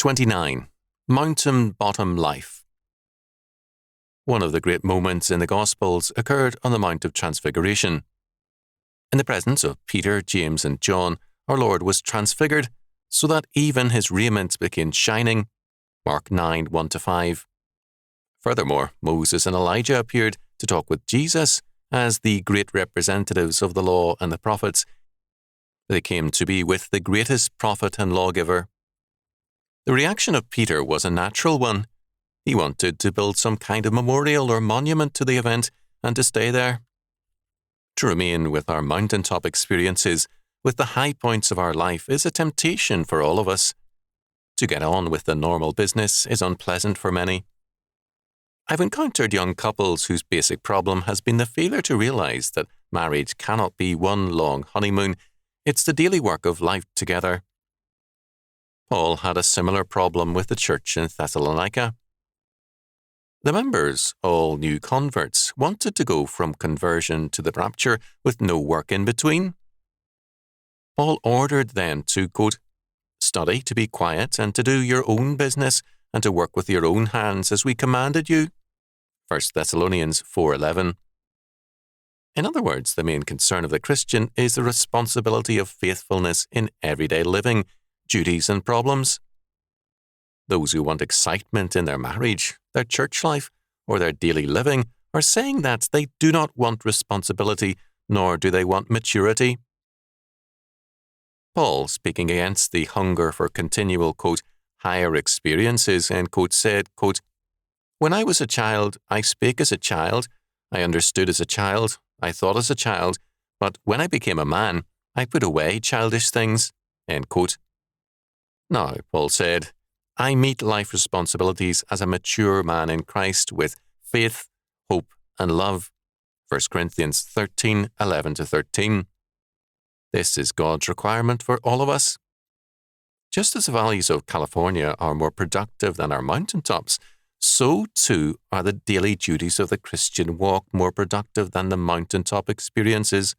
29. Mountain Bottom Life. One of the great moments in the Gospels occurred on the Mount of Transfiguration. In the presence of Peter, James, and John, our Lord was transfigured, so that even his raiment became shining. Mark 9, 1-5. Furthermore, Moses and Elijah appeared to talk with Jesus as the great representatives of the law and the prophets. They came to be with the greatest prophet and lawgiver. The reaction of Peter was a natural one. He wanted to build some kind of memorial or monument to the event and to stay there. To remain with our mountaintop experiences, with the high points of our life, is a temptation for all of us. To get on with the normal business is unpleasant for many. I've encountered young couples whose basic problem has been the failure to realize that marriage cannot be one long honeymoon. It's the daily work of life together. Paul had a similar problem with the church in Thessalonica. The members, all new converts, wanted to go from conversion to the rapture with no work in between. Paul ordered them to, quote, study, to be quiet, and to do your own business, and to work with your own hands as we commanded you. 1 Thessalonians 4:11. In other words, the main concern of the Christian is the responsibility of faithfulness in everyday living, duties and problems. Those who want excitement in their marriage, their church life, or their daily living are saying that they do not want responsibility, nor do they want maturity. Paul, speaking against the hunger for continual, quote, higher experiences, end quote, said, quote, when I was a child, I spake as a child, I understood as a child, I thought as a child, but when I became a man, I put away childish things, end quote. Now, Paul said, I meet life responsibilities as a mature man in Christ with faith, hope, and love. 1 Corinthians 13, 11-13. This is God's requirement for all of us. Just as the valleys of California are more productive than our mountaintops, so too are the daily duties of the Christian walk more productive than the mountaintop experiences.